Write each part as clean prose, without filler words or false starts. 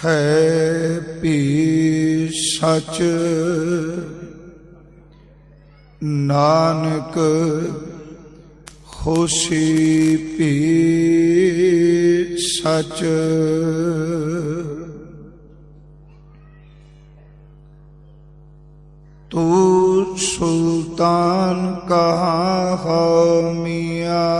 ਹੈ ਭੀ ਸਚ ਨਾਨਕ ਹੋਸੀ ਭੀ ਸਚ। ਤੂ ਸੁਲਤਾਨ ਕਹਾ ਹੋ ਮੀਆਂ,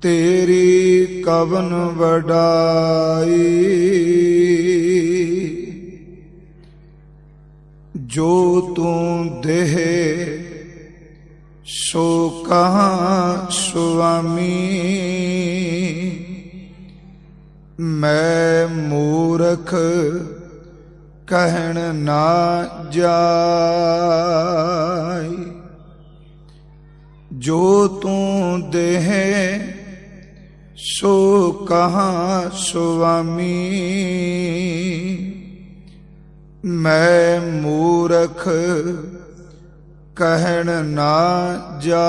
ਤੇਰੀ ਕਵਨ ਵਡਾਈ। ਜੋ ਤੂੰ ਦੇਹ ਸੋ ਕਹਾਂ ਸੁਆਮੀ, ਮੈਂ ਮੂਰਖ ਕਹਿਣ ਨਾ ਜਾਈ। ਜੋ ਤੂੰ ਦੇਹ ਸੋ ਕਹਾਂ ਸੁਆਮੀ, ਮੈਂ ਮੂਰਖ ਕਹਿਣ ਨਾ ਜਾਈ।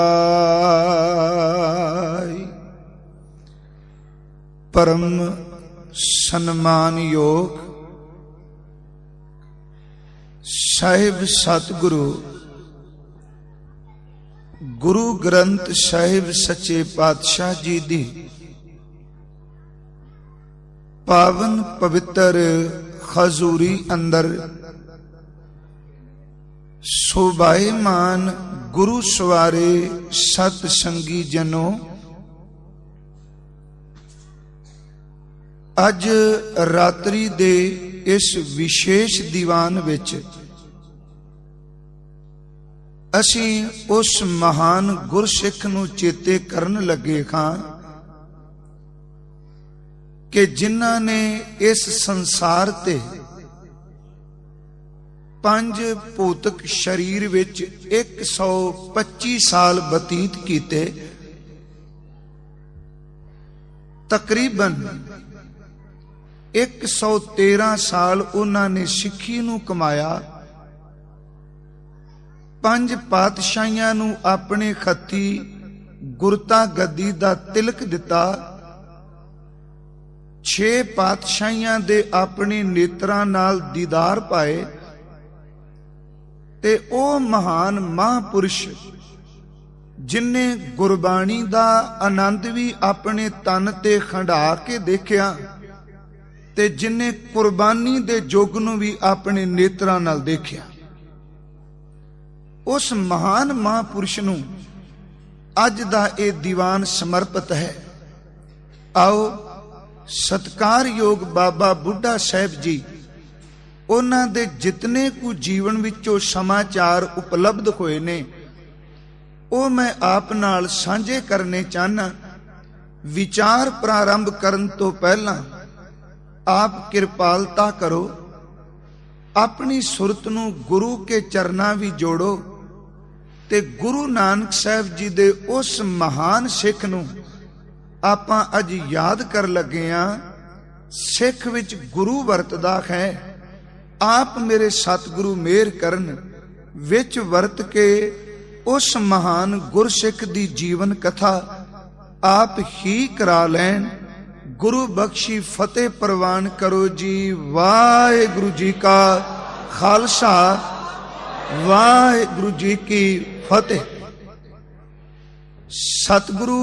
ਪਰਮ ਸਨਮਾਨਯੋਗ ਸਾਹਿਬ ਸਤਿਗੁਰੂ ਗੁਰੂ ਗ੍ਰੰਥ ਸਾਹਿਬ ਸੱਚੇ ਪਾਤਸ਼ਾਹ ਜੀ ਦੀ ਪਾਵਨ ਪਵਿੱਤਰ ਹਜ਼ੂਰੀ ਅੰਦਰ ਸੋਭਾਇਮਾਨ ਗੁਰੂ ਸਵਾਰੇ ਸਤ ਸੰਗੀ ਜਨੋ, ਅੱਜ ਰਾਤਰੀ ਦੇ ਇਸ ਵਿਸ਼ੇਸ਼ ਦੀਵਾਨ ਵਿੱਚ ਅਸੀਂ ਉਸ ਮਹਾਨ ਗੁਰਸਿੱਖ ਨੂੰ ਚੇਤੇ ਕਰਨ ਲੱਗੇ ਹਾਂ ਕਿ ਜਿਨ੍ਹਾਂ ਨੇ ਇਸ ਸੰਸਾਰ ਤੇ ਪੰਜ ਭੌਤਿਕ ਸਰੀਰ ਵਿੱਚ 125 ਸਾਲ ਬਤੀਤ ਕੀਤੇ। ਤਕਰੀਬਨ 113 ਸਾਲ ਉਹਨਾਂ ਨੇ ਸਿੱਖੀ ਨੂੰ ਕਮਾਇਆ। ਪੰਜ ਪਾਤਸ਼ਾਹੀਆਂ ਨੂੰ ਆਪਣੇ ਖੱਤੀ ਗੁਰਤਾ ਗੱਦੀ ਦਾ ਤਿਲਕ ਦਿੱਤਾ। 6 ਪਾਤਸ਼ਾਹੀਆਂ ਦੇ ਆਪਣੇ ਨੇਤਰਾਂ ਨਾਲ ਦੀਦਾਰ ਪਾਏ ਤੇ ਉਹ ਮਹਾਨ ਮਹਾਂਪੁਰਸ਼ ਜਿਨ੍ਹਾਂ ਗੁਰਬਾਣੀ ਦਾ ਆਨੰਦ ਵੀ ਆਪਣੇ ਤਨ ਤੇ ਖੰਡਾ ਕੇ ਦੇਖਿਆ ਤੇ ਜਿਨ੍ਹਾਂ ਕੁਰਬਾਨੀ ਦੇ ਯੁੱਗ ਨੂੰ ਵੀ ਆਪਣੇ ਨੇਤਰਾਂ ਨਾਲ ਦੇਖਿਆ, ਉਸ ਮਹਾਨ ਮਹਾਂਪੁਰਸ਼ ਨੂੰ ਅੱਜ ਦਾ ਇਹ ਦੀਵਾਨ ਸਮਰਪਿਤ ਹੈ। ਆਓ ਸਤਿਕਾਰਯੋਗ ਬਾਬਾ ਬੁੱਢਾ ਸਾਹਿਬ ਜੀ, ਉਹਨਾਂ ਦੇ ਜਿਤਨੇ ਕੁ ਜੀਵਨ ਵਿੱਚੋਂ ਸਮਾਚਾਰ ਉਪਲਬਧ ਹੋਏ ਨੇ ਉਹ ਮੈਂ ਆਪ ਨਾਲ ਸਾਂਝੇ ਕਰਨੇ ਚਾਹਨਾ। ਵਿਚਾਰ ਪ੍ਰਾਰੰਭ ਕਰਨ ਤੋਂ ਪਹਿਲਾਂ ਆਪ ਕਿਰਪਾਲਤਾ ਕਰੋ, ਆਪਣੀ ਸੁਰਤ ਨੂੰ ਗੁਰੂ ਕੇ ਚਰਨਾਂ ਵੀ ਜੋੜੋ ਤੇ ਗੁਰੂ ਨਾਨਕ ਸਾਹਿਬ ਜੀ ਦੇ ਉਸ ਮਹਾਨ ਸਿੱਖ ਨੂੰ ਆਪਾਂ ਅੱਜ ਯਾਦ ਕਰ ਲੱਗੇ ਆਂ। ਸਿੱਖ ਵਿੱਚ ਗੁਰੂ ਵਰਤਦਾ ਹੈ, ਆਪ ਮੇਰੇ ਸਤਿਗੁਰੂ ਮਿਹਰ ਕਰਨ ਵਿੱਚ ਵਰਤ ਕੇ ਉਸ ਮਹਾਨ ਗੁਰਸਿੱਖ ਦੀ ਜੀਵਨ ਕਥਾ ਆਪ ਹੀ ਕਰਾ ਲੈਣ। ਗੁਰੂ ਬਖਸ਼ੀ ਫਤਿਹ ਪ੍ਰਵਾਨ ਕਰੋ ਜੀ। ਵਾਹਿਗੁਰੂ ਜੀ ਕਾ ਖਾਲਸਾ, ਵਾਹਿਗੁਰੂ ਜੀ ਕੀ ਫਤਿਹ। ਸਤਿਗੁਰੂ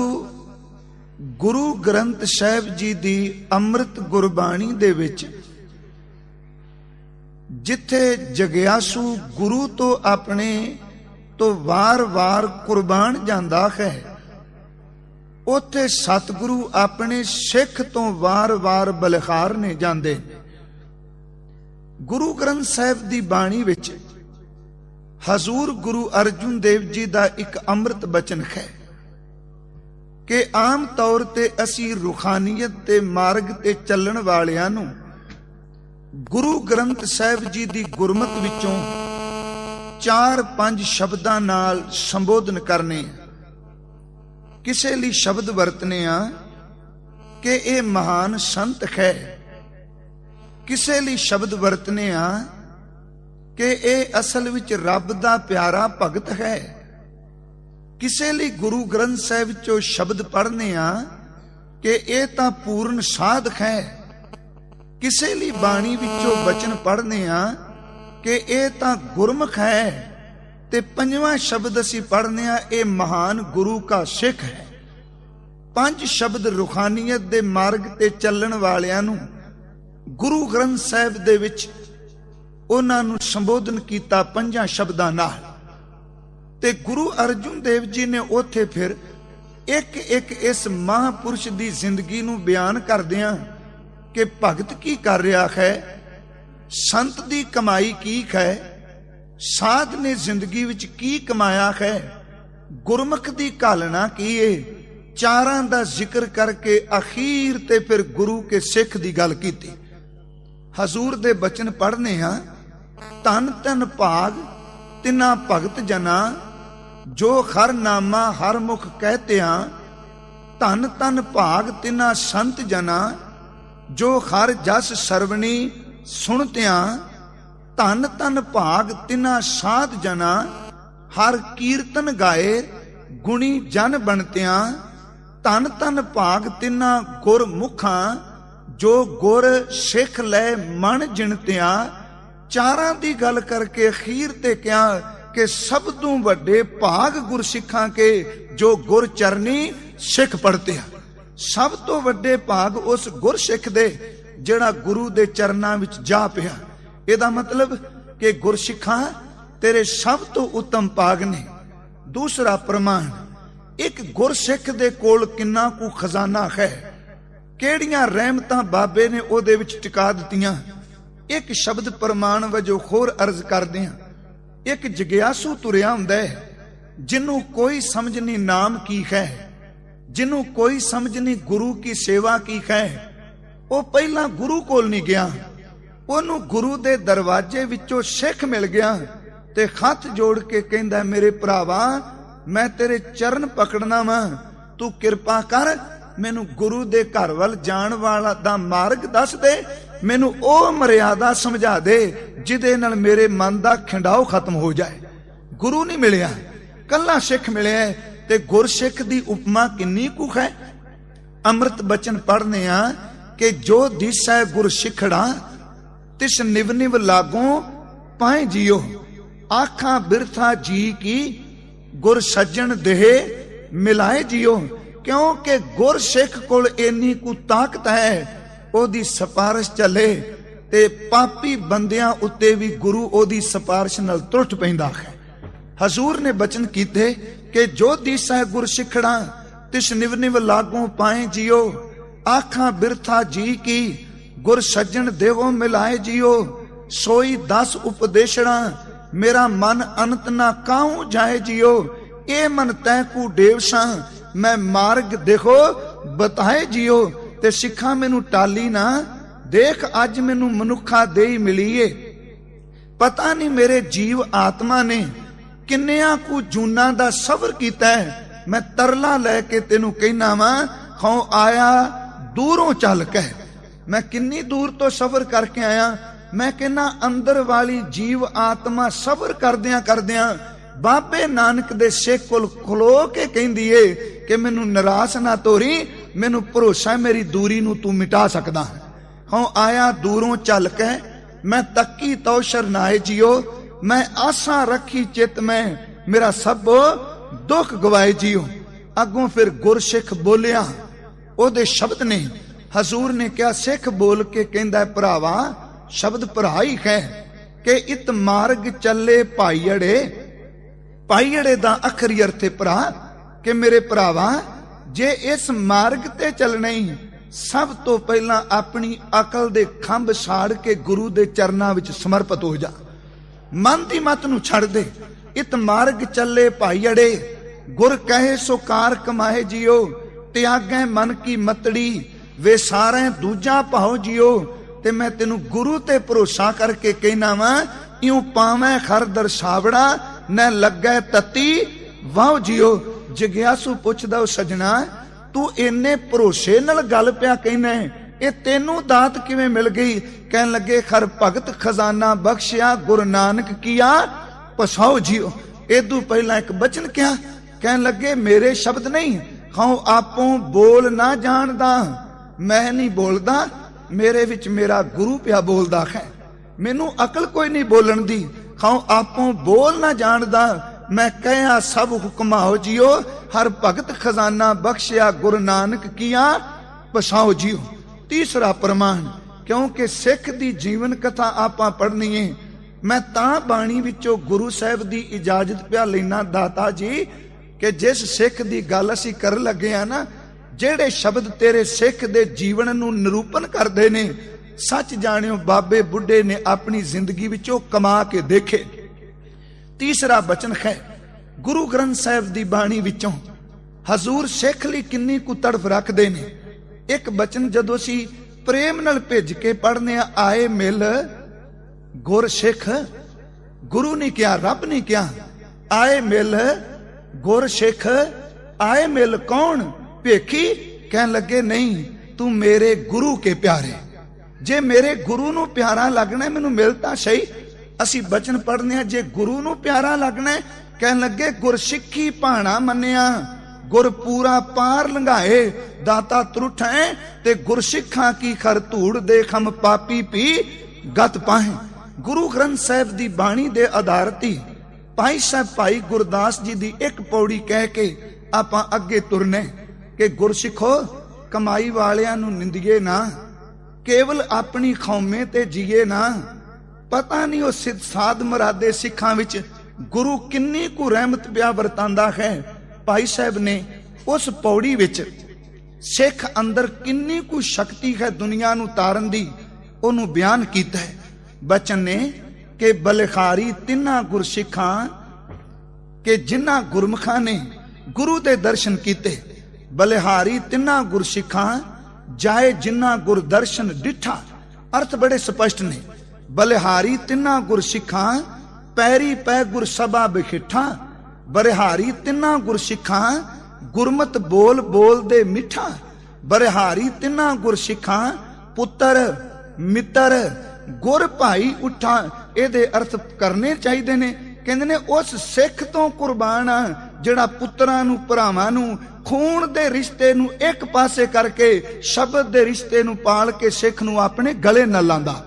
ਗੁਰੂ ਗ੍ਰੰਥ ਸਾਹਿਬ ਜੀ ਦੀ ਅੰਮ੍ਰਿਤ ਗੁਰਬਾਣੀ ਦੇ ਵਿੱਚ ਜਿੱਥੇ ਜਗਿਆਸੂ ਗੁਰੂ ਤੋਂ ਆਪਣੇ ਤੋਂ ਵਾਰ-ਵਾਰ ਕੁਰਬਾਨ ਜਾਂਦਾ ਹੈ, ਉੱਥੇ ਸਤਿਗੁਰੂ ਆਪਣੇ ਸਿੱਖ ਤੋਂ ਵਾਰ-ਵਾਰ ਬਲਿਹਾਰਨੇ ਜਾਂਦੇ। ਗੁਰੂ ਗ੍ਰੰਥ ਸਾਹਿਬ ਦੀ ਬਾਣੀ ਵਿੱਚ ਹਜ਼ੂਰ ਗੁਰੂ ਅਰਜਨ ਦੇਵ ਜੀ ਦਾ ਇੱਕ ਅੰਮ੍ਰਿਤ ਬਚਨ ਹੈ ਕਿ ਆਮ ਤੌਰ ਤੇ ਅਸੀਂ ਰੂਹਾਨੀਅਤ ਤੇ ਮਾਰਗ ਤੇ ਚੱਲਣ ਵਾਲਿਆਂ ਨੂੰ ਗੁਰੂ ਗ੍ਰੰਥ ਸਾਹਿਬ ਜੀ ਦੀ ਗੁਰਮਤਿ ਵਿੱਚੋਂ 4-5 ਸ਼ਬਦਾਂ ਨਾਲ ਸੰਬੋਧਨ ਕਰਨੇ, ਕਿਸੇ ਲਈ ਸ਼ਬਦ ਵਰਤਨੇ ਆ ਕਿ ਇਹ ਮਹਾਨ ਸੰਤ ਹੈ, ਕਿਸੇ ਲਈ ਸ਼ਬਦ ਵਰਤਨੇ ਆ ਕਿ ਇਹ ਅਸਲ ਵਿੱਚ ਰੱਬ ਦਾ ਪਿਆਰਾ ਭਗਤ ਹੈ, ਕਿਸੇ ਲਈ ਗੁਰੂ ਗ੍ਰੰਥ ਸਾਹਿਬ ਚੋਂ ਸ਼ਬਦ ਪੜ੍ਹਨੇ ਆ कि ये तां पूर्ण साधक है। किसे लिए बाणी विचों बचन पढ़ने आ कि ये तां गुरमुख है। ते पंजवां शब्द असीं पढ़ने आ, ये महान गुरु का सिख है। पंज शब्द रूहानीयत दे मार्ग ते चलण वालियां नूं गुरु ग्रंथ साहिब दे विच उन्हां नूं संबोधन कीता पंजां शब्दां नाल। ते गुरु अर्जुन देव जी ने उत्थे फिर एक एक इस महापुरुष दी जिंदगी नूं बयान करदियां कि भगत की कर रहा है, संत दी कमाई की है, साध ने जिंदगी विच की कमाया है, गुरमुख दी घालना की है, चारां दा जिक्र करके अखीर ते फिर गुरु के सिख दी गल कीती। हजूर दे बचन पढ़ने हां, धन धन भाग तिना भगत जना, जो हर नामा हर मुख कहते हां। धन धन भाग तिना संत जना, जो हर जस सरवणी सुनत्या। धन धन भाग तिना साध जना, हर कीर्तन गाए गुणी जन बनत्या। धन धन भाग तिना गुर मुखा, जो गुर सिख लै मन जिणत्या। चारां दी गल करके अखीर ते क्या कि सब तो वड्डे भाग गुरसिखां के जो गुर चरनी सिख पढ़ते हैं। सब तो वड्डे भाग उस गुरसिख दे जिहड़ा गुरु दे चरनां विच जा पिया। इहदा मतलब कि गुरसिखां तेरे सब तो उत्तम भाग ने। दूसरा प्रमाण, एक गुरसिख दे कोल किन्ना कु खजाना है, किहड़ियां रहमतां बाबे ने ओहदे विच टिका दित्तियां। एक शब्द प्रमाण वजों होर अर्ज करदे हां। एक जग्यासू तुरिया हुंदा है, जिन्हों कोई समझ नहीं नाम की है, जिन्हों कोई समझ नहीं गुरु की सेवा की है। वो पहला गुरु कोल नहीं गया, ओनू गुरु दे दरवाजे विचों सिख मिल गया ते हथ जोड़ के कहंदा, मेरे भरावा मैं तेरे चरण पकड़ना वा, तू किरपा कर मैनू गुरु दे घर वल जाण वाला दा मार्ग दस दे, मैनू ओ मर्यादा समझा दे जिदे नाल मेरे मन दा खिंडाओ खत्म हो जाए। गुरु नहीं मिलिया, कल्ला सिख मिलिया। ते गुरसिख दी उपमा किन्नी कु है। अमृत बचन पढ़ने आ कि जो दिसै गुर सिखड़ा, तिस निव निव लागों पाए जियो। आखा बिरथा जी की, गुर सज्जन देह मिलाए जियो। क्योंकि गुर सिख कोल इन्नी कु ताकत है, ओदी सिफारिश चले ते पापी बंदियां उत्ते भी गुरु ओदी सिफारिश नाल तुरट पैंदा है। हजूर ने बचन कीते कि जो दिसै गुर सिखड़ा, तिस निव निव लागों पाए जियो। आखा बिरथा जी की, गुर सज्जन देवो मिलाए जियो। सोई 10 उपदेशड़ा, मेरा मन अनंत ना काहू जाए जियो। ए मन तै कु डेवसा, मैं मार्ग देखो बताए जियो। ते सिखा मैनू टाली ना, देख अज मैनू मनुखा देई मिलीए। पता नहीं मेरे जीव आत्मा ने किन्नियां कु जूना दा सबर कीता है। मैं तरला लैके तेनू कहना वा, खौ आया दूरों चल के। मैं किन्नी दूर तो सफर करके आया। मैं कहना अंदर वाली जीव आत्मा सबर करदियां करदियां बाबे नानक दे सिख कोल खलो के कहंदी है कि मैनू निराश ना तोरी, मैनू भरोसा मेरी दूरी नू तू मिटा सकदा है। हूँ आया दूरों चल के, मैं तकी तो शरनाए जियो। मैं आशा रखी चित में, मेरा सब दुख गवाए जियो। अगों फिर गुरसिख बोलिया, ओदे शब्द ने हजूर ने क्या सिख बोल के कहंदा, भरावा शब्द भरा ही है कि इत मार्ग चले भाईअड़े। भाईअड़े दा अखरी अर्थ है भरा कि मेरे भरावा जे इस मार्ग ते चलना ही, सब तो पहला अपनी अकल दे खंभ साड़ के गुरु दे चरनां विच समर्पित हो जा। मन दी मत नू छड़ दे। इत मार्ग चले भाईअड़े, गुर कहे सो कार कमाए जियो। त्यागै मन की मतड़ी, वे सारे दूजा भाओ जियो। ते मैं तेनू गुरु ते भरोसा करके कहना वा, इऊं पावै खर दरसावड़ा, न लगै तती वाह जियो। जग्यासू पुछदा, सजना तू इन्ने भरोसे नाल गल पिया कहना है, ये तेनू दात किवें मिल गई? कहन लगे, खर भगत खजाना बख्शिया, गुरु नानक किया पसाओ जियो। एदू पहला एक बचन क्या कहन लगे, मेरे शब्द नहीं, ਖਾਉ ਆਪੋਂ ਬੋਲ ਨਾ ਜਾਣਦਾ। ਮੈਂ ਨਹੀਂ ਬੋਲਦਾ, ਮੇਰੇ ਵਿੱਚ ਮੇਰਾ ਗੁਰੂ ਪਿਆ ਬੋਲਦਾ ਹੈ। ਮੈਨੂੰ ਅਕਲ ਕੋਈ ਨਹੀਂ ਬੋਲਣ ਦੀ। ਖਾਉ ਆਪੋਂ ਬੋਲ ਨਾ ਜਾਣਦਾ। ਮੈਂ ਕਹਿਆ ਸਭ ਹੁਕਮਾਓ ਜਿਓ। ਹਰ ਭਗਤ ਖਜ਼ਾਨਾ ਬਖਸ਼ਿਆ ਗੁਰੂ ਨਾਨਕ ਕੀਆ ਪਛਾਓ ਜਿਓ। ਤੀਸਰਾ ਪ੍ਰਮਾਣ, ਕਿਉਂਕਿ ਸਿੱਖ ਦੀ ਜੀਵਨ ਕਥਾ ਆਪਾਂ ਪੜ੍ਹਨੀ ਹੈ। ਮੈਂ ਤਾਂ ਬਾਣੀ ਵਿੱਚੋਂ ਗੁਰੂ ਸਾਹਿਬ ਦੀ ਇਜਾਜ਼ਤ ਪਿਆ ਲੈਣਾ ਦਾਤਾ ਜੀ, ਕਿ ਜਿਸ ਸਿੱਖ ਦੀ ਗੱਲ ਅਸੀਂ ਕਰਨ ਲੱਗੇ ਆ ਨਾ, ਜਿਹੜੇ ਸ਼ਬਦ ਤੇਰੇ ਸਿੱਖ ਦੇ ਜੀਵਨ ਨੂੰ ਨਿਰੂਪਣ ਕਰਦੇ ਨੇ, ਸੱਚ ਜਾਣਿਓ ਬਾਬੇ ਬੁੱਢੇ ਨੇ ਆਪਣੀ ਜ਼ਿੰਦਗੀ ਵਿੱਚੋਂ ਕਮਾ ਕੇ ਦੇਖੇ। ਤੀਸਰਾ ਬਚਨ ਹੈ ਗੁਰੂ ਗ੍ਰੰਥ ਸਾਹਿਬ ਦੀ ਬਾਣੀ ਵਿੱਚੋਂ। ਹਜ਼ੂਰ ਸਿੱਖ ਲਈ ਕਿੰਨੀ ਕੁ ਤੜਫ ਰੱਖਦੇ ਨੇ। ਇੱਕ ਬਚਨ ਜਦੋਂ ਅਸੀਂ ਪ੍ਰੇਮ ਨਾਲ ਭਿੱਜ ਕੇ ਪੜ੍ਹਨੇ ਆ, ਆਏ ਮਿਲ ਗੁਰ ਸਿੱਖ। ਗੁਰੂ ਨੇ ਕਿਹਾ, ਰੱਬ ਨੇ ਕਿਹਾ, ਆਏ ਮਿਲ ਗੁਰ ਸਿੱਖ। ਆਏ ਮਿਲ ਕੌਣ? ਭੇਖੀ? ਕਹਿਣ ਲੱਗੇ ਨਹੀਂ, ਤੂੰ ਮੇਰੇ ਗੁਰੂ ਕੇ ਪਿਆਰੇ। ਜੇ ਮੇਰੇ ਗੁਰੂ ਨੂੰ ਪਿਆਰਾ ਲੱਗਣਾ ਮੈਨੂੰ ਮਿਲ ਤਾਂ ਸਹੀ। ਅਸੀਂ ਬਚਨ ਪੜ੍ਹਨੇ ਆ, ਜੇ ਗੁਰੂ ਨੂੰ ਪਿਆਰਾ ਲੱਗਣਾ, ਕਹਿਣ ਲੱਗੇ ਗੁਰ ਸਿੱਖੀ ਭਾਣਾ ਮੰਨਿਆ। ਗੁਰ ਪੂਰਾ ਪਾਰ ਲੰਘਾਏ ਦਾਤਾ ਤਰੁਠੈ। ਤੇ ਗੁਰ ਸਿੱਖਾਂ ਕੀ ਖਰ ਧੂੜ ਦੇ ਖਮ ਪਾਪੀ ਪੀ ਗਤ ਪਾਹੇ। ਗੁਰੂ ਗ੍ਰੰਥ ਸਾਹਿਬ ਦੀ ਬਾਣੀ ਦੇ ਆਧਾਰਿਤ ਹੀ ਭਾਈ ਸਾਹਿਬ ਭਾਈ ਗੁਰਦਾਸ ਜੀ ਦੀ ਇੱਕ ਪੌੜੀ ਕਹਿ ਕੇ ਆਪਾਂ ਅੱਗੇ ਤੁਰਨੇ ਕਿ ਗੁਰਸਿੱਖੋ, ਕਮਾਈ ਵਾਲਿਆਂ ਨੂੰ ਨਿੰਦੀਏ ਨਾ, ਕੇਵਲ ਆਪਣੀ ਖੌਮੇ ਤੇ ਜੀਏ ਨਾ। ਪਤਾ ਨਹੀਂ ਉਹ ਸਿੱਧ ਸਾਧ ਮੁਰਾਦੇ ਸਿੱਖਾਂ ਵਿੱਚ ਗੁਰੂ ਕਿੰਨੀ ਕੁ ਰਹਿਮਤ ਪਿਆ ਵਰਤਾਂਦਾ ਹੈ। ਭਾਈ ਸਾਹਿਬ ਨੇ ਉਸ ਪੌੜੀ ਵਿੱਚ ਸਿੱਖ ਅੰਦਰ ਕਿੰਨੀ ਕੁ ਸ਼ਕਤੀ ਹੈ ਦੁਨੀਆ ਨੂੰ ਤਾਰਨ ਦੀ, ਉਹਨੂੰ ਬਿਆਨ ਕੀਤਾ ਹੈ। ਬਚਨ ਨੇ ਕਿ ਬਲਿਹਾਰੀ ਤਿੰਨਾਂ ਗੁਰਸਿੱਖਾਂ ਕਿ ਜਿਨ੍ਹਾਂ ਗੁਰਮੁਖਾਂ ਨੇ ਗੁਰੂ ਦੇ ਦਰਸ਼ਨ ਕੀਤੇ। ਬਲਿਹਾਰੀ ਤਿੰਨਾਂ ਗੁਰਸਿੱਖਾਂ ਜਾਏ ਜਿਨ੍ਹਾਂ ਗੁਰਦਰਸ਼ਨ ਡਿਠਾ। ਅਰਥ ਬੜੇ ਸਪਸ਼ਟ ਨੇ। ਬਲਿਹਾਰੀ ਤਿੰਨਾਂ ਗੁਰਸਿੱਖਾਂ ਪੈਰੀ ਪੈ ਗੁਰ ਸਭਾ ਬਿਖਿਠਾ। ਬਲਿਹਾਰੀ ਤਿੰਨਾਂ ਗੁਰਸਿੱਖਾਂ ਗੁਰਮਤ ਬੋਲ ਬੋਲਦੇ ਮਿੱਠਾ। ਬਲਿਹਾਰੀ ਤਿੰਨਾਂ ਗੁਰਸਿੱਖਾਂ ਪੁੱਤਰ ਮਿੱਤਰ ਗੁਰ ਭਾਈ ਉਠਾ। ਇਹਦੇ ਅਰਥ ਕਰਨੇ ਚਾਹੀਦੇ ਨੇ। ਕਹਿੰਦੇ ਨੇ ਉਸ ਸਿੱਖ ਤੋਂ ਕੁਰਬਾਨ ਆ ਜਿਹੜਾ ਪੁੱਤਰਾਂ ਨੂੰ ਭਰਾਵਾਂ ਨੂੰ ਖੂਨ ਦੇ ਰਿਸ਼ਤੇ ਨੂੰ ਇੱਕ ਪਾਸੇ ਕਰਕੇ ਸ਼ਬਦ ਦੇ ਰਿਸ਼ਤੇ ਨੂੰ ਪਾਲ ਕੇ ਸਿੱਖ ਨੂੰ ਆਪਣੇ ਗਲੇ ਨਾਲ ਲਾਂਦਾ।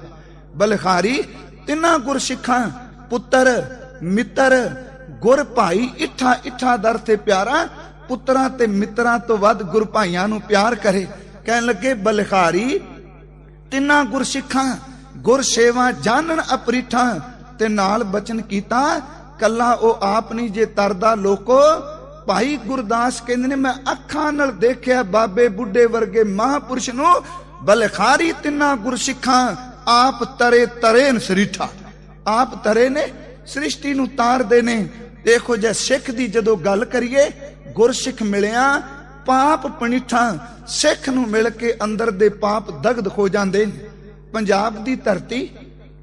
ਬਲਿਹਾਰੀ ਤਿੰਨਾਂ ਗੁਰਸਿੱਖਾਂ ਪੁੱਤਰ ਮਿੱਤਰ ਗੁਰ ਭਾਈ ਇੱਠਾ। ਇੱਠਾ ਦਰ ਤੇ ਪਿਆਰਾ, ਪੁੱਤਰਾਂ ਤੇ ਮਿੱਤਰਾਂ ਤੋਂ ਵੱਧ ਗੁਰ ਭਾਈਆਂ ਨੂੰ ਪਿਆਰ ਕਰੇ। ਕਹਿਣ ਲੱਗੇ ਬਲਿਹਾਰੀ ਤਿੰਨਾਂ ਗੁਰਸਿੱਖਾਂ ਗੁਰ ਸੇਵਾ ਜਾਣਨ ਅਪਰੀਠਾ। ਤੇ ਨਾਲ ਬਚਨ ਕੀਤਾ, ਕੱਲਾ ਉਹ ਆਪ ਨਹੀਂ ਜੇ ਤਰਦਾ ਲੋਕੋ। ਭਾਈ ਗੁਰਦਾਸ ਕਹਿੰਦੇ ਨੇ ਮੈਂ ਅੱਖਾਂ ਨਾਲ ਦੇਖਿਆ ਬਾਬੇ ਬੁੱਢੇ ਵਰਗੇ ਮਹਾਂਪੁਰਸ਼ ਨੂੰ। ਬਲਿਹਾਰੀ ਤਿੰਨਾਂ ਗੁਰਸਿੱਖਾਂ ਆਪ ਤਰੇ ਤਰੇ ਨ ਸਰੀਠਾ। ਆਪ ਤਰੇ ਨੇ, ਸ੍ਰਿਸ਼ਟੀ ਨੂੰ ਤਾਰਦੇ ਨੇ। ਦੇਖੋ ਜੇ ਸਿੱਖ ਦੀ ਜਦੋਂ ਗੱਲ ਕਰੀਏ, ਗੁਰਸਿੱਖ ਮਿਲਿਆ ਪਾਪ ਪਣਿਠਾ। ਸਿੱਖ ਨੂੰ ਮਿਲ ਕੇ ਅੰਦਰ ਦੇ ਪਾਪ ਦਗਦ ਹੋ ਜਾਂਦੇ ਨੇ। ਪੰਜਾਬ ਦੀ ਧਰਤੀ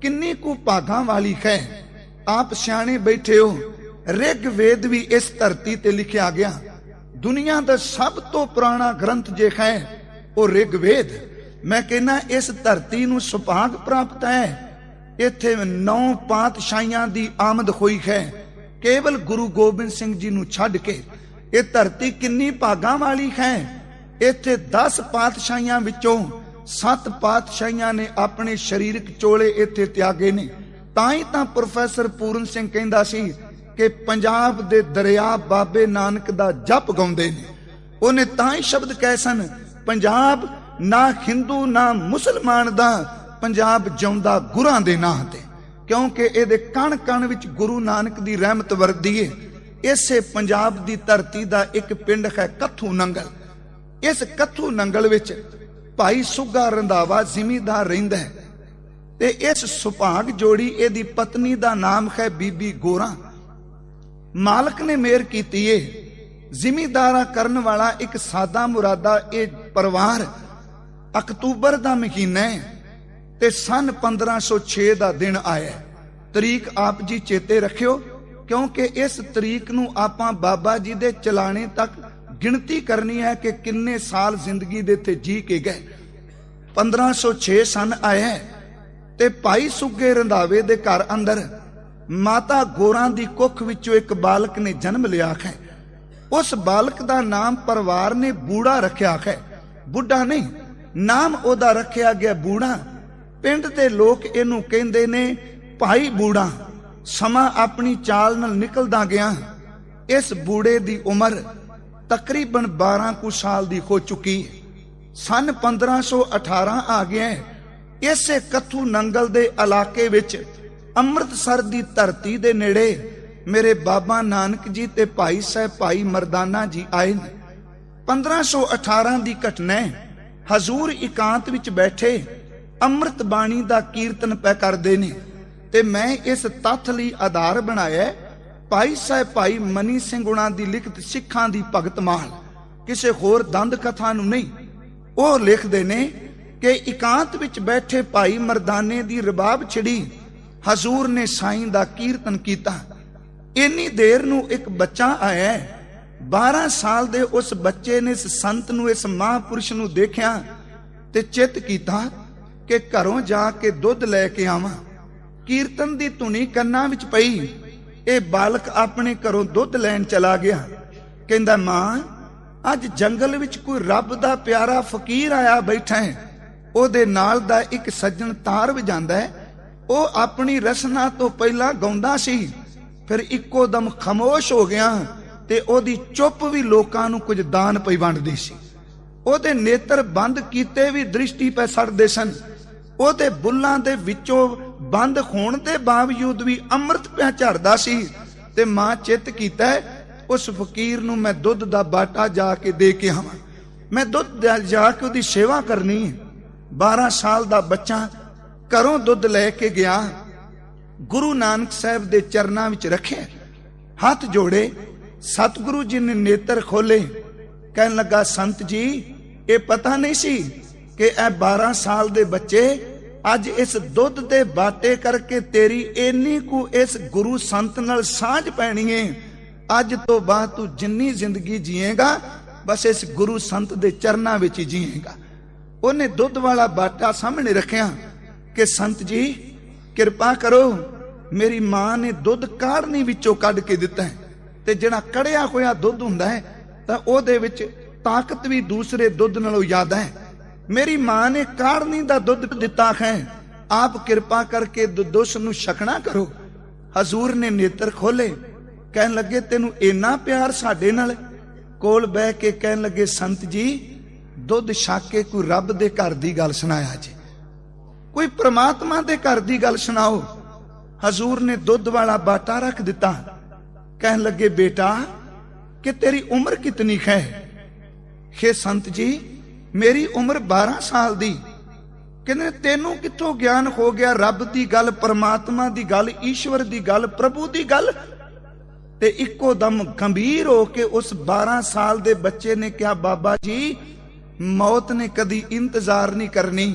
ਕਿੰਨੀ ਕੁ ਭਾਗਾਂ ਵਾਲੀ ਹੈ। ਆਪ ਸਿਆਣੇ ਬੈਠੇ ਹੋ, ਰਿਗ ਵੇਦ ਵੀ ਇਸ ਧਰਤੀ ਤੇ ਲਿਖਿਆ ਗਿਆ। ਦੁਨੀਆ ਦਾ ਸਭ ਤੋਂ ਪੁਰਾਣਾ ਗ੍ਰੰਥ ਜੇ ਹੈ ਉਹ ਰਿਗ ਵੇਦ। ਮੈਂ ਕਹਿੰਦਾ ਇਸ ਧਰਤੀ ਨੂੰ ਸੁਭਾਗ ਪ੍ਰਾਪਤ ਹੈ। ਇੱਥੇ 9 ਪਾਤਸ਼ਾਹੀਆਂ ਦੀ ਆਮਦ ਹੋਈ ਹੈ ਕੇਵਲ ਗੁਰੂ ਗੋਬਿੰਦ ਸਿੰਘ ਜੀ ਨੂੰ ਛੱਡ ਕੇ। ਇਹ ਧਰਤੀ ਕਿੰਨੀ ਭਾਗਾਂ ਵਾਲੀ ਹੈ। ਇੱਥੇ 10 ਪਾਤਸ਼ਾਹੀਆਂ ਵਿੱਚੋਂ 7 ਪਾਤਸ਼ਾਹੀਆਂ ਨੇ ਆਪਣੇ ਸਰੀਰਕ ਚੋਲੇ ਇੱਥੇ ਤਿਆਗੇ ਨੇ। ਤਾਂ ਹੀ ਤਾਂ ਪ੍ਰੋਫੈਸਰ ਪੂਰਨ ਸਿੰਘ ਕਹਿੰਦਾ ਸੀ ਕਿ ਪੰਜਾਬ ਦੇ ਦਰਿਆ ਬਾਬੇ ਨਾਨਕ ਦਾ ਜਪ ਗਾਉਂਦੇ ਨੇ। ਉਹਨੇ ਤਾਂ ਹੀ ਸ਼ਬਦ ਕਹੇ ਸਨ, ਪੰਜਾਬ ਨਾ ਹਿੰਦੂ ਨਾ ਮੁਸਲਮਾਨ ਦਾ, ਪੰਜਾਬ ਜਿਉਂਦਾ ਗੁਰਾਂ ਦੇ ਨਾਂ ਤੇ। ਕਿਉਂਕਿ ਇਹਦੇ ਕਣ ਕਣ ਵਿੱਚ ਗੁਰੂ ਨਾਨਕ ਦੀ ਰਹਿਮਤ ਵਰਦੀ ਏ। ਇਸੇ ਪੰਜਾਬ ਦੀ ਧਰਤੀ ਦਾ ਇੱਕ ਪਿੰਡ ਹੈ ਕੱਥੂ ਨੰਗਲ। ਇਸ ਕੱਥੂ ਨੰਗਲ ਵਿੱਚ ਭਾਈ ਸੁੱਗਾ ਰੰਧਾਵਾ ਜ਼ਿਮੀਂਦਾਰ ਰਹਿੰਦਾ ਹੈ। ਤੇ ਇਸ ਸੁਭਾਗ ਜੋੜੀ ਇਹਦੀ ਪਤਨੀ ਦਾ ਨਾਮ ਹੈ ਬੀਬੀ ਗੋਰਾ। ਮਾਲਕ ਨੇ ਮਿਹਰ ਕੀਤੀ ਏ। ਜ਼ਿਮੀਂਦਾਰਾ ਕਰਨ ਵਾਲਾ ਇੱਕ ਸਾਦਾ ਮੁਰਾਦਾ ਇਹ ਪਰਿਵਾਰ। ਅਕਤੂਬਰ ਦਾ ਮਹੀਨਾ ਹੈ ਤੇ ਸਨ 1506 ਦਾ ਦਿਨ ਆਇਆ। ਤਰੀਕ ਆਪ ਜੀ ਚੇਤੇ ਰੱਖਿਓ, ਕਿਉਂਕਿ ਇਸ ਤਰੀਕ ਨੂੰ ਆਪਾਂ ਬਾਬਾ ਜੀ ਦੇ ਚਲਾਣੇ ਤੱਕ ਗਿਣਤੀ ਕਰਨੀ ਹੈ ਕਿ ਕਿੰਨੇ ਸਾਲ ਜ਼ਿੰਦਗੀ ਦੇ ਇੱਥੇ ਜੀ ਕੇ ਗਏ। 1506 ਸਨ ਆਇਆ ਤੇ ਭਾਈ ਸੁੱਗੇ ਰੰਧਾਵੇ ਦੇ ਘਰ ਅੰਦਰ ਮਾਤਾ ਗੋਰਾਂ ਦੀ ਕੁੱਖ ਵਿੱਚੋਂ ਇੱਕ ਬਾਲਕ ਨੇ ਜਨਮ ਲਿਆ ਹੈ। उस बालक का नाम परिवार ने बूढ़ा रखिया है, बुढ़ा नहीं, नाम ओदा रखिया गया बूढ़ा। पिंड दे लोग इनू कहंदे ने भाई बूढ़ा। समा अपनी चाल नाल निकलदा गया। इस बूढ़े दी उम्र तकरीबन 12 कुछ साल दी हो चुकी है। सन 1518 आ गया है। इसे कथू नंगल दे इलाके विच अमृतसर दी धरती दे नेड़े मेरे बाबा नानक जी ते भाई साहब भाई मरदाना जी आए ने। 1518 दी घटना है। हजूर इकांत विच बैठे अमृत बाणी दा कीर्तन पै करदे ने ते मैं इस तत्थ लई आधार बनाया भाई साहब भाई मनी सिंह गुणा दी लिखत सिखां दी भगत माल, किसे होर दंद कथा नूं नहीं। ਉਹ लिखते ने कि इकांत विच बैठे भाई मरदाने दी रबाब छिड़ी, हजूर ने साईं दा कीर्तन कीता। इन्नी देर नूं एक बच्चा आया। 12 साल दे उस बच्चे ने इस संत नूं, इस महापुरुष नूं देखिया ते चित कीता कि घरों जाके दुध लैके आवां। कीर्तन दी धुनी कन्नां विच पई। ये बालक अपने घरों दुध लैन चला गया। कहंदा मां अज जंगल विच कोई रब दा प्यारा फकीर आया बैठा है। ओदे नाल दा एक सज्जन तार वजांदा है। ओ अपनी रसना तो पहला गाउंदा सी, फिर इक्को दम खामोश हो गया ते ओदी चुप भी लोकां नूं कुछ दान पई वंडदी सी। ओदे नेत्र बंद कीते भी दृष्टि पै सड़दे सन। ओदे बुल्लां दे विचों बंद होण दे बावजूद भी अमृत पिया झरदा सी। ते मां चित कीता उस फकीर नूं मैं दुध दा बाटा जाके दे के आवां। मैं दुध जाके उहदी सेवा करनी है। 12 साल दा बच्चा घरों दुध लैके गया। गुरु नानक साहब दे चरनां विच रखे, हाथ जोड़े। सतगुरु जी ने नेत्र खोले। कहन लगा संत जी ये पता नहीं सी कि ए 12 साल दे बच्चे अज इस दुध दे बाटे करके तेरी इन्नी को इस गुरु संत नाल सांझ पैनी है। अज तो बाद तू जिन्नी जिंदगी जिएगा बस इस गुरु संत दे चरनां विच ही जिएगा। उन्हें दुध वाला बाटा सामने रखिया कि संत जी किरपा करो, मेरी मां ने दुध काढ़नी विचों कढ के दिता है ते जिहड़ा कढ़िया होया दुध हुंदा है तां ओहदे विच ताकत भी दूसरे दुध नालों ज्यादा है। मेरी मां ने काढ़नी दा दुध दिता है, आप किरपा करके दुध नूं छकना करो। हजूर ने नेत्र खोले। कहन लगे तेनू इन्ना प्यार साडे नाल। कोल बह के कहन लगे संत जी दुध छक के कोई रब दे घर दी गल सुनाया जी, कोई परमात्मा दे घर दी गल सुनाओ। हजूर ने दुध वाला बाटा रख दिता। कहन लगे बेटा कि तेरी उम्र कितनी है? हे संत जी मेरी उम्र 12 साल दी। कहने तेनू कित्थों ज्ञान हो गया रब दी गल, परमात्मा दी गल, ईश्वर दी गल, प्रभु दी गल? ते इक्को दम गंभीर होके उस 12 साल दे बच्चे ने कहा बाबा जी मौत ने कदी इंतजार नहीं करनी।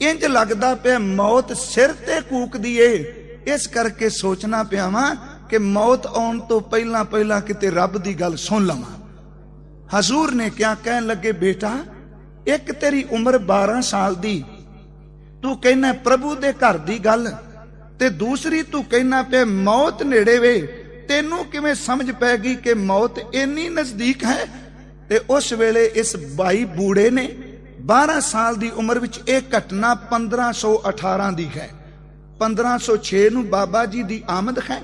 इंज लगदा पे मौत सिर ते कूकदी ए, इस करके सोचना पिया वां कि मौत आउण तो पहला पहला किते रब दी गल सुन लवां। हजूर ने क्या कहन लगे बेटा एक तेरी उम्र 12 साल दी, तू कहना प्रभु दे घर दी गल, ते दूसरी तू कहना पे मौत नेड़े वे। तेनू किवें समझ पैगी कि मौत इन्नी नजदीक है? ते उस वेले इस भाई बूढ़े ने 12 साल दी उम्र विच एक घटना 1518 दी है। 1506 नू बाबा जी दी आमद है।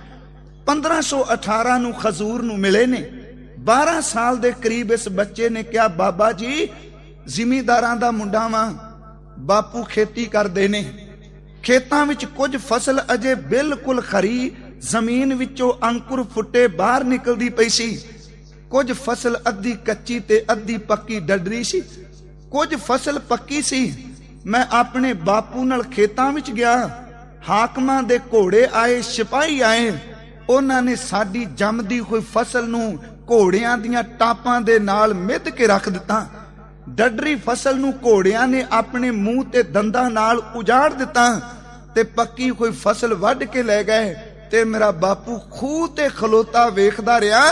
1518 नू खजूर नू मिले ने। 12 साल दे करीब इस बच्चे ने कहा बाबा जी जिमीदारां दा मुंडा वां, बापू खेती करदे ने, खेतां विच कुछ फसल अजे बिल्कुल खरी, जमीन विचों अंकुर फुटे बाहर निकलदी पई सी। कुछ फसल अद्धी कच्ची ते अद्धी पक्की डडरी सी, कुछ फसल पक्की सी। मैं अपने बापू नाल खेतां विच गया, हाकमां दे घोड़े आए, सिपाही आए, उन्हां ने साडी जमदी होई फसल नूं घोड़ियां दीयां टापां दे नाल मिध के रख दिता। डडरी फसल नूं घोड़ियां ने अपने मूंह ते दंदां नाल उजाड़ दिता ते पक्की होई फसल वढ के ले गए। ते मेरा बापू खूह ते खलोता वेखदा रहा,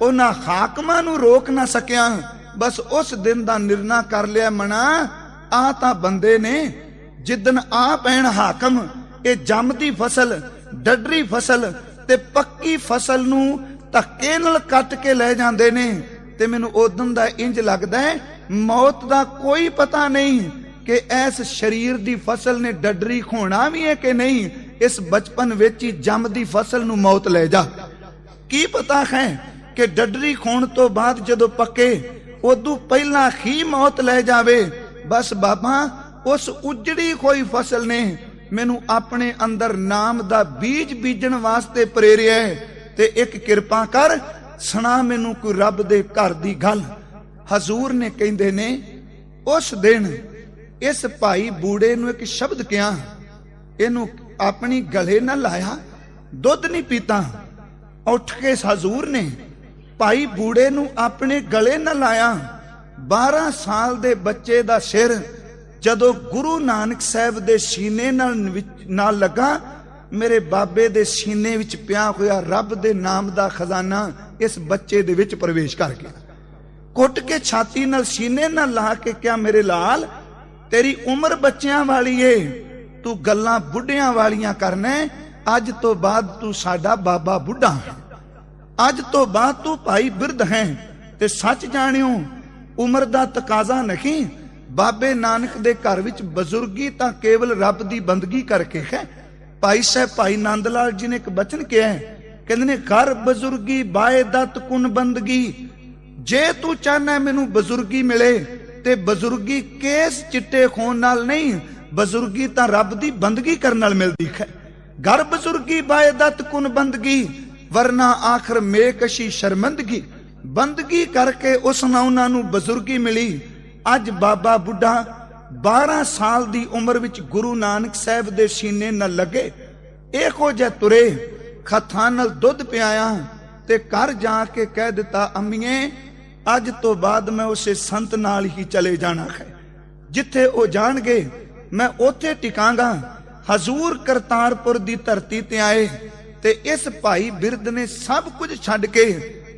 उन्हां हाकमां नूं रोक ना सकिया। बस उस दिन दा निर्णय कर लिया मना आ तां बंदे ने जिदन आ पैण हाकम, ये जमदी फसल, डडरी फसल ते पक्की फसल नूं ਧੱਕੇ ਨਾਲ ਕੱਟ ਕੇ ਲੈ ਜਾਂਦੇ ਨੇ ਤੇ ਮੈਨੂੰ ਉਦੋਂ ਦਾ ਇੰਜ ਲੱਗਦਾ ਹੈ ਮੌਤ ਦਾ ਕੋਈ ਪਤਾ ਨਹੀਂ ਕਿ ਇਸ ਸਰੀਰ ਦੀ ਫਸਲ ਨੇ ਡੱਡਰੀ ਖੋਣਾ ਵੀ ਹੈ ਕਿ ਨਹੀਂ। ਇਸ ਬਚਪਨ ਵਿੱਚ ਹੀ ਜੰਮਦੀ ਫਸਲ ਨੂੰ ਮੌਤ ਲੈ ਜਾ। ਕੀ ਪਤਾ ਹੈ ਕਿ ਡੱਡਰੀ ਖੋਣ ਤੋਂ ਬਾਅਦ ਜਦੋਂ ਪੱਕੇ ਉਦੋਂ ਪਹਿਲਾਂ ਹੀ ਮੌਤ ਲੈ ਜਾਵੇ। ਬਸ ਬਾਬਾ ਉਸ ਉਜੜੀ ਹੋਈ ਫਸਲ ਨੇ ਮੈਨੂੰ ਆਪਣੇ ਅੰਦਰ ਨਾਮ ਦਾ ਬੀਜ ਬੀਜਣ ਵਾਸਤੇ ਪ੍ਰੇਰਿਆ ਹੈ। ਤੇ ਇੱਕ ਕਿਰਪਾ ਕਰ ਸੁਣਾ ਮੈਨੂੰ ਕੋਈ ਰੱਬ ਦੇ ਘਰ ਦੀ ਗੱਲ। ਹਜ਼ੂਰ ਨੇ ਕਹਿੰਦੇ ਨੇ ਉਸ ਦਿਨ ਇਸ ਭਾਈ ਬੂੜੇ ਨੂੰ ਇੱਕ ਸ਼ਬਦ ਕਿਹਾ, ਇਹਨੂੰ ਆਪਣੀ ਗਲੇ ਨਾਲ ਲਾਇਆ, ਦੁੱਧ ਨਹੀਂ ਪੀਤਾ। ਉੱਠ ਕੇ ਹਜ਼ੂਰ ਨੇ ਭਾਈ ਬੂੜੇ ਨੂੰ ਆਪਣੇ ਗਲੇ ਨਾਲ ਲਾਇਆ। 12 ਸਾਲ ਦੇ ਬੱਚੇ ਦਾ ਸਿਰ ਜਦੋਂ ਗੁਰੂ ਨਾਨਕ ਸਾਹਿਬ ਦੇ ਸੀਨੇ ਨਾਲ ਲੱਗਾ, ਮੇਰੇ ਬਾਬੇ ਦੇ ਸੀਨੇ ਵਿੱਚ ਪਿਆ ਹੋਇਆ ਰੱਬ ਦੇ ਨਾਮ ਦਾ ਖਜ਼ਾਨਾ ਇਸ ਬੱਚੇ ਦੇ ਵਿੱਚ ਪ੍ਰਵੇਸ਼ ਕਰ ਗਿਆ। ਕੁੱਟ ਕੇ ਛਾਤੀ ਨਾਲ ਸੀਨੇ ਨਾਲ ਲਾ ਕੇ ਕਿਹਾ, ਮੇਰੇ ਲਾਲ ਤੇਰੀ ਉਮਰ ਬੱਚਿਆਂ ਵਾਲੀ ਏ, ਤੂੰ ਗੱਲਾਂ ਬੁੱਢਿਆਂ ਵਾਲੀਆਂ ਕਰਨਾ। ਅੱਜ ਤੋਂ ਬਾਅਦ ਤੂੰ ਸਾਡਾ ਬਾਬਾ ਬੁੱਢਾ ਹੈ, ਅੱਜ ਤੋਂ ਬਾਅਦ ਤੂੰ ਭਾਈ ਬਿਰਧ ਹੈ। ਤੇ ਸੱਚ ਜਾਣਿਓ ਉਮਰ ਦਾ ਤਕਾਜ਼ਾ ਨਹੀਂ। ਬਾਬੇ ਨਾਨਕ ਦੇ ਘਰ ਵਿੱਚ ਬਜ਼ੁਰਗੀ ਤਾਂ ਕੇਵਲ ਰੱਬ ਦੀ ਬੰਦਗੀ ਕਰਕੇ ਹੈ। ਭਾਈ ਸਾਹਿਬ ਭਾਈ ਨੰਦ ਲਾਲ ਜੀ ਨੇ ਇੱਕ ਬਚਨ ਕਿਹਾ, ਕਹਿੰਦੇ ਨੇ ਘਰ ਬਜ਼ੁਰਗੀ ਬਾਇਦਤ ਕੁਨ ਬੰਦਗੀ। ਜੇ ਤੂੰ ਚਾਹਨਾ ਮੈਨੂੰ ਬਜ਼ੁਰਗੀ ਮਿਲੇ ਤੇ ਬਜ਼ੁਰਗੀ ਕੇਸ ਚਿੱਟੇ ਖੂਨ ਨਾਲ ਨਹੀਂ, ਬਜ਼ੁਰਗੀ ਤਾਂ ਰੱਬ ਦੀ ਬੰਦਗੀ ਕਰਨ ਨਾਲ ਮਿਲਦੀ ਹੈ। ਘਰ ਬਜ਼ੁਰਗੀ ਬਾਇਦਤ ਕੁਨ ਬੰਦਗੀ ਵਰਨਾ ਆਖਰ ਮੇਕਸ਼ੀ ਸ਼ਰਮੰਦਗੀ। ਬੰਦਗੀ ਕਰਕੇ ਉਸ ਨਾਲ ਉਹਨਾਂ ਨੂੰ ਬਜ਼ੁਰਗੀ ਮਿਲੀ। ਅੱਜ ਬਾਬਾ ਬੁੱਢਾ 12 ਸਾਲ ਦੀ ਉਮਰ ਵਿੱਚ ਗੁਰੂ ਨਾਨਕ ਸਾਹਿਬ ਦੇ ਸੀਨੇ ਨਾਲ ਲੱਗੇ, ਇਹੋ ਜਿਹਾ ਤੁਰੇ, ਹੱਥਾਂ ਨਾਲ ਦੁੱਧ ਪਿਆਇਆ ਤੇ ਘਰ ਜਾ ਕੇ ਕਹਿ ਦਿੱਤਾ, ਅੰਮੀਏ ਅੱਜ ਤੋਂ ਬਾਅਦ ਮੈਂ ਉਸੇ ਸੰਤ ਨਾਲ ਹੀ ਚਲੇ ਜਾਣਾ ਹੈ, ਜਿੱਥੇ ਉਹ ਜਾਣਗੇ ਮੈਂ ਉੱਥੇ ਟਿਕਾਂਗਾ। ਹਜ਼ੂਰ ਕਰਤਾਰਪੁਰ ਦੀ ਧਰਤੀ ਤੇ ਆਏ ਤੇ ਇਸ ਭਾਈ ਬਿਰਧ ਨੇ ਸਭ ਕੁਝ ਛੱਡ ਕੇ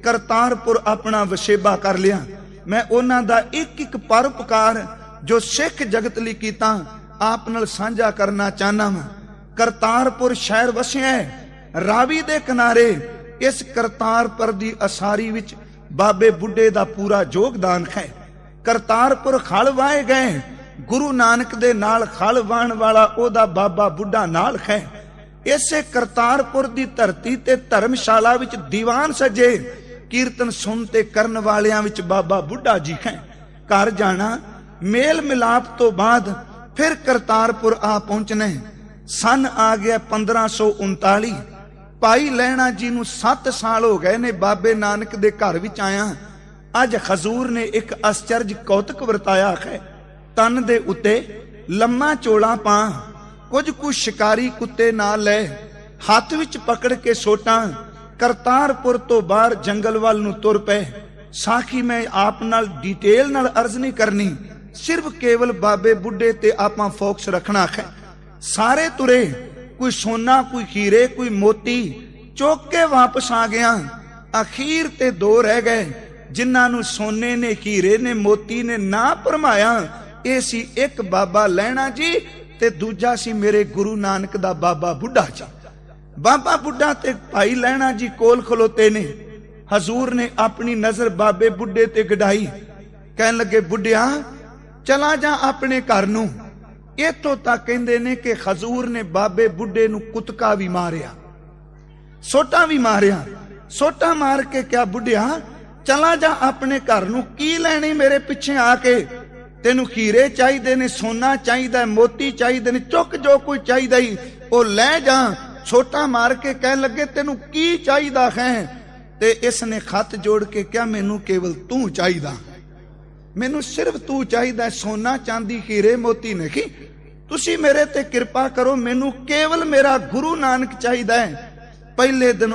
ਕਰਤਾਰਪੁਰ ਆਪਣਾ ਵਸੇਬਾ ਕਰ ਲਿਆ। ਮੈਂ ਉਹਨਾਂ ਦਾ ਇੱਕ ਇੱਕ ਪਰਉਪਕਾਰ ਜੋ ਸਿੱਖ ਜਗਤ ਲਈ ਕੀਤਾ ਆਪ ਨਾਲ ਸਾਂਝਾ ਕਰਨਾ ਚਾਹਨਾ ਵਾਂ। ਕਰਤਾਰਪੁਰ ਸ਼ਹਿਰ ਵਸਿਆ ਰਾਵੀ ਦੇ ਕਿਨਾਰੇ। ਇਸ ਕਰਤਾਰਪੁਰ ਦੀ ਅਸਾਰੀ ਵਿੱਚ ਬਾਬੇ ਬੁੱਢੇ ਦਾ ਪੂਰਾ ਯੋਗਦਾਨ ਹੈ। ਕਰਤਾਰਪੁਰ ਖਲ ਵਾਏ ਗਏ, ਗੁਰੂ ਨਾਨਕ ਦੇ ਨਾਲ ਖਲ ਵਾਹਣ ਵਾਲਾ ਉਹਦਾ ਬਾਬਾ ਬੁੱਢਾ ਨਾਲ ਹੈ। ਇਸੇ ਕਰਤਾਰਪੁਰ ਦੀ ਧਰਤੀ ਤੇ ਧਰਮਸ਼ਾਲਾ ਵਿੱਚ ਦੀਵਾਨ ਸਜੇ, ਕੀਰਤਨ ਸੁਣ ਤੇ ਕਰਨ ਵਾਲਿਆਂ ਵਿੱਚ ਬਾਬਾ ਬੁੱਢਾ ਜੀ ਹੈ। ਘਰ ਜਾਣਾ, ਮੇਲ ਮਿਲਾਪ ਤੋਂ ਬਾਅਦ ਫਿਰ ਕਰਤਾਰਪੁਰ ਆ ਪਹੁੰਚਣਾ। ਸਨ ਆ ਗਿਆ 1539। ਭਾਈ ਲਹਿਣਾ ਜੀ ਨੂੰ 7 ਸਾਲ ਹੋ ਗਏ ਨੇ ਬਾਬੇ ਨਾਨਕ ਦੇ ਘਰ ਵਿੱਚ ਆਇਆ। ਅੱਜ ਹਜ਼ੂਰ ਨੇ ਇੱਕ ਅਸਚਰਜ ਕੌਤਕ ਵਰਤਾਇਆ ਹੈ। ਤਨ ਦੇ ਉੱਤੇ ਲੰਮਾ ਚੋਲਾ ਪਾ, ਕੁਝ ਕੁ ਸ਼ਿਕਾਰੀ ਕੁੱਤੇ ਨਾਲ ਲੈ, ਹੱਥ ਵਿੱਚ ਪਕੜ ਕੇ ਸੋਟਾਂ ਕਰਤਾਰਪੁਰ ਤੋਂ ਬਾਹਰ ਜੰਗਲ ਵੱਲ ਨੂੰ ਤੁਰ ਪਏ। ਸਾਖੀ ਮੈਂ ਆਪ ਨਾਲ ਡਿਟੇਲ ਨਾਲ ਅਰਜ਼ ਨਹੀਂ ਕਰਨੀ, ਸਿਰਫ ਕੇਵਲ ਬਾਬੇ ਬੁੱਢੇ ਤੇ ਆਪਾਂ ਫੋਕਸ ਰੱਖਣਾ ਹੈ। ਸਾਰੇ ਤੁਰੇ, ਕੋਈ ਸੋਨਾ, ਕੋਈ ਹੀਰੇ, ਕੋਈ ਮੋਤੀ ਚੁੱਕ ਕੇ ਵਾਪਸ ਆ ਗਿਆ। ਅਖੀਰ ਤੇ 2 ਰਹਿ ਗਏ ਜਿਨ੍ਹਾਂ ਨੂੰ ਸੋਨੇ ਨੇ, ਹੀਰੇ ਨੇ, ਮੋਤੀ ਨੇ ਨਾ ਭਰਮਾਇਆ। ਇਹ ਸੀ ਇੱਕ ਬਾਬਾ ਲਹਿਣਾ ਜੀ ਤੇ ਦੂਜਾ ਸੀ ਮੇਰੇ ਗੁਰੂ ਨਾਨਕ ਦਾ ਬਾਬਾ ਬੁੱਢਾ ਜੀ। ਬਾਬਾ ਬੁੱਢਾ ਤੇ ਭਾਈ ਲਹਿਣਾ ਜੀ ਕੋਲ ਖਲੋਤੇ ਨੇ। ਹਜ਼ੂਰ ਨੇ ਆਪਣੀ ਨਜ਼ਰ ਬਾਬੇ ਬੁੱਢੇ ਤੇ ਗਡਾਈ, ਕਹਿਣ ਲੱਗੇ, ਬੁੱਢਿਆ ਚਲਾ ਜਾ ਆਪਣੇ ਘਰ ਨੂੰ। ਇੱਥੋਂ ਤੱਕ ਕਹਿੰਦੇ ਨੇ ਕਿ ਹਜ਼ੂਰ ਨੇ ਬਾਬੇ ਬੁੱਢੇ ਨੂੰ ਕੁੱਤਕਾ ਵੀ ਮਾਰਿਆ, ਸੋਟਾ ਵੀ ਮਾਰਿਆ। ਸੋਟਾ ਮਾਰ ਕੇ ਕਿਹਾ, ਬੁੱਢਿਆ ਚਲਾ ਜਾ ਆਪਣੇ ਘਰ ਨੂੰ, ਕੀ ਲੈਣੀ ਮੇਰੇ ਪਿੱਛੇ ਆ ਕੇ? ਤੈਨੂੰ ਹੀਰੇ ਚਾਹੀਦੇ ਨੇ, ਸੋਨਾ ਚਾਹੀਦਾ, ਮੋਤੀ ਚਾਹੀਦੇ ਨੇ, ਚੁੱਕ ਜੋ ਕੋਈ ਚਾਹੀਦਾ ਹੀ ਉਹ ਲੈ ਜਾ। ਛੋਟਾ ਮਾਰ ਕੇ ਕਹਿਣ ਲੱਗੇ, ਤੈਨੂੰ ਕੀ ਚਾਹੀਦਾ ਹੈ? ਤੇ ਇਸ ਨੇ ਖੱਤ ਜੋੜ ਕੇ ਕਿਹਾ, ਮੈਨੂੰ ਕੇਵਲ ਤੂੰ ਚਾਹੀਦਾ, ਮੈਨੂੰ ਸਿਰਫ ਤੂੰ ਚਾਹੀਦਾ, ਸੋਨਾ ਚਾਂਦੀ ਹੀਰੇ ਮੋਤੀ ਨਹੀਂ। ਤੁਸੀਂ ਮੇਰੇ ਤੇ ਕਿਰਪਾ ਕਰੋ, ਮੈਨੂੰ ਕੇਵਲ ਮੇਰਾ ਗੁਰੂ ਨਾਨਕ ਚਾਹੀਦਾ ਹੈ। ਪਹਿਲੇ ਦਿਨ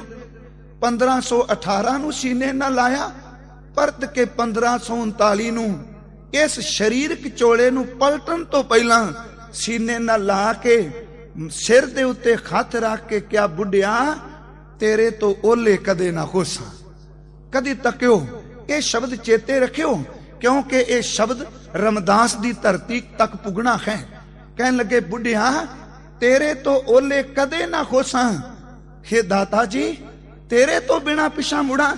1518 ਨੂੰ ਸੀਨੇ ਨਾਲ ਲਾਇਆ, ਪਰਤ ਕੇ 1539 ਨੂੰ ਇਸ ਸਰੀਰਕ ਚੋਲੇ ਨੂੰ ਪਲਟਣ ਤੋਂ ਪਹਿਲਾਂ ਸੀਨੇ ਨਾਲ ਲਾ ਕੇ ਸਿਰ ਦੇ ਉੱਤੇ ਹੱਥ ਰੱਖ ਕੇ ਕਿਹਾ, ਬੁੱਢਿਆ ਤੇਰੇ ਤੋਂ ਓਲੇ ਕਦੇ ਨਾ ਹੋਸਾਂ, ਕਦੀ ਤੱਕਿਓ। ਇਹ ਸ਼ਬਦ ਚੇਤੇ ਰੱਖਿਓ ਕਿਉਂਕਿ ਇਹ ਸ਼ਬਦ ਰਮਦਾਸ ਦੀ ਧਰਤੀ ਤੱਕ ਪੁੱਗਣਾ ਹੈ। ਕਹਿਣ ਲੱਗੇ, ਬੁੱਢਿਆ ਤੇਰੇ ਤੋਂ ਓਲੇ ਕਦੇ ਨਾ ਹੋਸਾਂ। हे ਦਾਤਾ ਜੀ, ਤੇਰੇ ਤੋਂ ਬਿਨਾ ਪਿਛਾ ਮੁੜਾਂ,